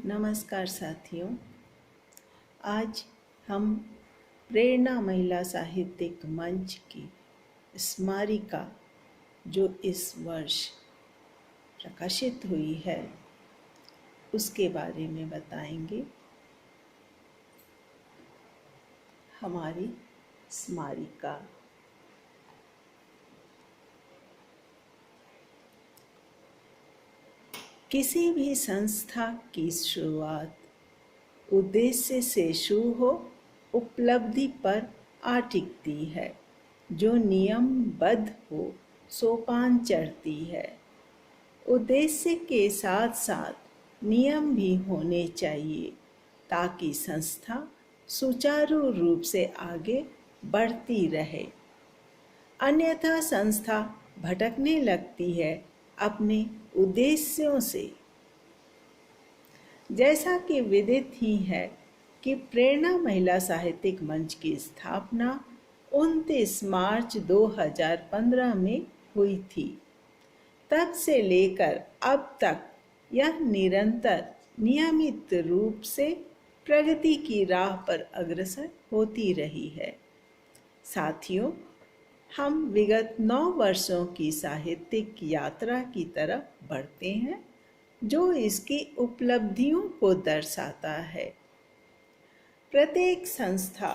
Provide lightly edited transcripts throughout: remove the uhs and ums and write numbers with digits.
नमस्कार साथियों। आज हम प्रेरणा महिला साहित्यिक मंच की स्मारिका जो इस वर्ष प्रकाशित हुई है उसके बारे में बताएंगे। हमारी स्मारिका किसी भी संस्था की शुरुआत उद्देश्य से शुरू हो उपलब्धि पर आ टिकती है। जो नियमबद्ध हो सोपान चढ़ती है। उद्देश्य के साथ साथ नियम भी होने चाहिए ताकि संस्था सुचारू रूप से आगे बढ़ती रहे। अन्यथा संस्था भटकने लगती है अपने उद्देश्यों से। जैसा कि विदित ही है कि प्रेरणा महिला साहित्यिक मंच की स्थापना 29 मार्च 2015 में हुई थी। तब से लेकर अब तक यह निरंतर नियमित रूप से प्रगति की राह पर अग्रसर होती रही है। साथियों, हम विगत 9 वर्षों की साहित्यिक यात्रा की तरफ बढ़ते हैं जो इसकी उपलब्धियों को दर्शाता है। प्रत्येक संस्था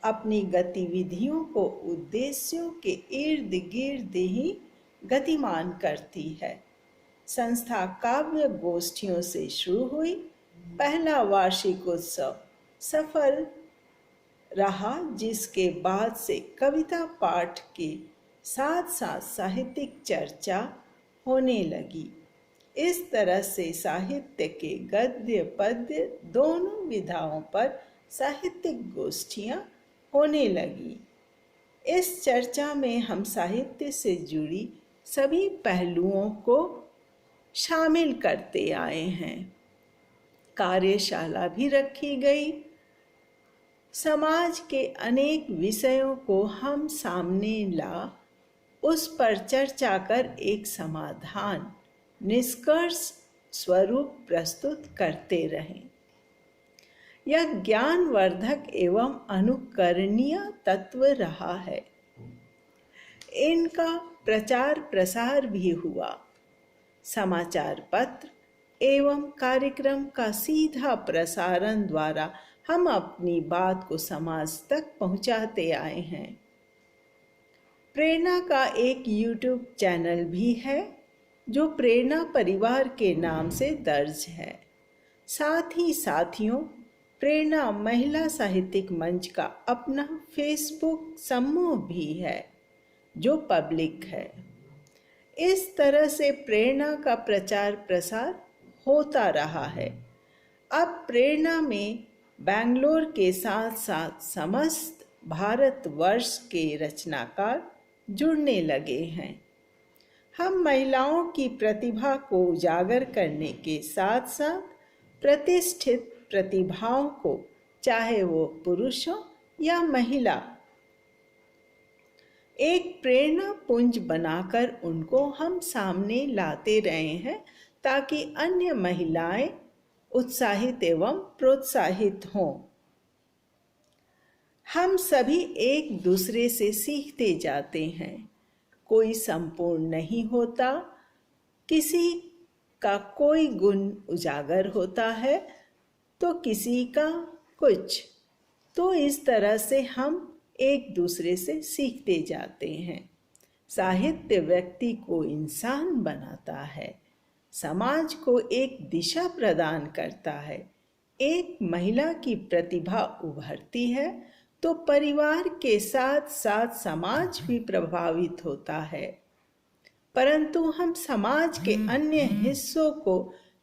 अपनी गतिविधियों को उद्देश्यों के इर्द गिर्द ही गतिमान करती है। संस्था काव्य गोष्ठियों से शुरू हुई। पहला वार्षिक उत्सव सफल रहा, जिसके बाद से कविता पाठ के साथ साथ साहित्यिक चर्चा होने लगी। इस तरह से साहित्य के गद्य पद्य दोनों विधाओं पर साहित्यिक गोष्ठियां होने लगी। इस चर्चा में हम साहित्य से जुड़ी सभी पहलुओं को शामिल करते आए हैं। कार्यशाला भी रखी गई। समाज के अनेक विषयों को हम सामने ला उस पर चर्चा कर एक समाधान निष्कर्ष स्वरूप प्रस्तुत करते रहें। यह ज्ञानवर्धक एवं अनुकरणीय तत्व रहा है। इनका प्रचार प्रसार भी हुआ। समाचार पत्र एवं कार्यक्रम का सीधा प्रसारण द्वारा हम अपनी बात को समाज तक पहुंचाते आए हैं। प्रेरणा का एक YouTube चैनल भी है जो प्रेरणा परिवार के नाम से दर्ज है। साथ ही साथियों, प्रेरणा महिला साहित्यिक मंच का अपना फेसबुक समूह भी है जो पब्लिक है। इस तरह से प्रेरणा का प्रचार प्रसार होता रहा है। अब प्रेरणा में बेंगलोर के साथ साथ समस्त भारतवर्ष के रचनाकार जुड़ने लगे हैं। हम महिलाओं की प्रतिभा को उजागर करने के साथ साथ प्रतिष्ठित प्रतिभाओं को, चाहे वो पुरुष हो या महिला, एक प्रेरणा पुंज बनाकर उनको हम सामने लाते रहे हैं ताकि अन्य महिलाएं उत्साहित एवं प्रोत्साहित हों। हम सभी एक दूसरे से सीखते जाते हैं। कोई संपूर्ण नहीं होता। किसी का कोई गुण उजागर होता है तो किसी का कुछ। तो इस तरह से हम एक दूसरे से सीखते जाते हैं। साहित्य व्यक्ति को इंसान बनाता है, समाज को एक दिशा प्रदान करता है। एक महिला की प्रतिभा उभरती है तो परिवार के साथ साथ समाज भी प्रभावित होता है। परंतु हम समाज के अन्य हिस्सों को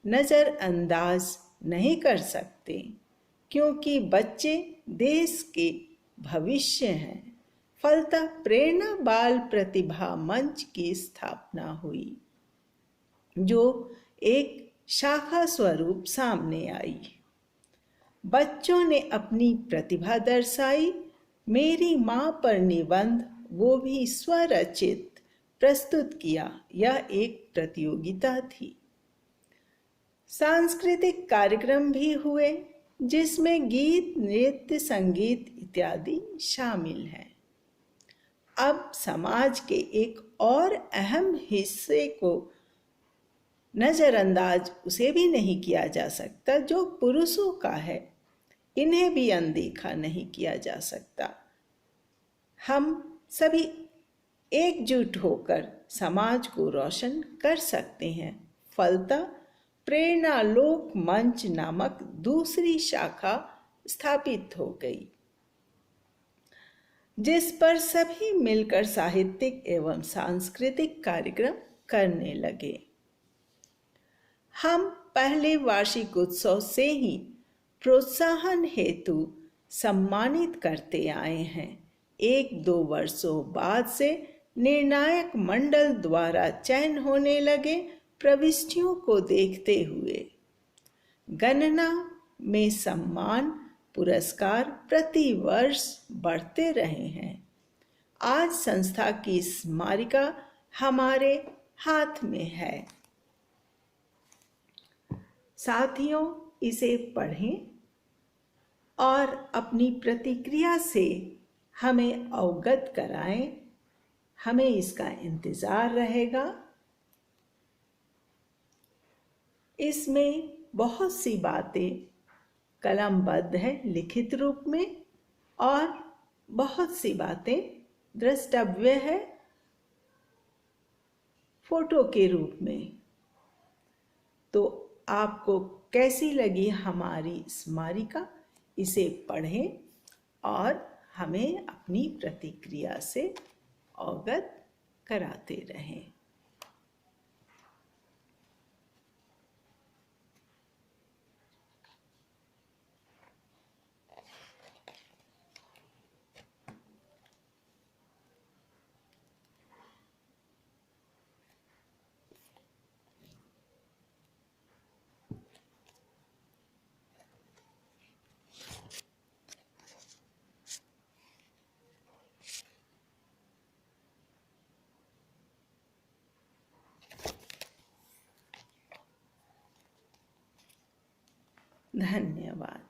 नज़रअंदाज नहीं कर सकते, क्योंकि बच्चे देश के भविष्य हैं। फलतः प्रेरणा बाल प्रतिभा मंच की स्थापना हुई, जो एक शाखा स्वरूप सामने आई। बच्चों ने अपनी प्रतिभा दर्शाई। मेरी माँ पर निबंध, वो भी स्वरचित, प्रस्तुत किया। यह एक प्रतियोगिता थी। सांस्कृतिक कार्यक्रम भी हुए जिसमें गीत, नृत्य, संगीत इत्यादि शामिल हैं। अब समाज के एक और अहम हिस्से को नजरअंदाज उसे भी नहीं किया जा सकता जो पुरुषों का है। इन्हें भी अनदेखा नहीं किया जा सकता। हम सभी एकजुट होकर समाज को रोशन कर सकते हैं। फलतः प्रेरणा लोक मंच नामक दूसरी शाखा स्थापित हो गई, जिस पर सभी मिलकर साहित्यिक एवं सांस्कृतिक कार्यक्रम करने लगे। हम पहले वार्षिक उत्सव से ही प्रोत्साहन हेतु सम्मानित करते आए हैं। 1-2 वर्षों बाद से निर्णायक मंडल द्वारा चयन होने लगे प्रविष्टियों को देखते हुए गणना में सम्मान पुरस्कार प्रति वर्ष बढ़ते रहे हैं। आज संस्था की स्मारिका हमारे हाथ में है। साथियों, इसे पढ़ें और अपनी प्रतिक्रिया से हमें अवगत कराएं। हमें इसका इंतज़ार रहेगा। इसमें बहुत सी बातें कलमबद्ध है लिखित रूप में और बहुत सी बातें द्रष्टव्य है फोटो के रूप में। तो आपको कैसी लगी हमारी स्मारिका, इसे पढ़ें और हमें अपनी प्रतिक्रिया से अवगत कराते रहें। धन्यवाद।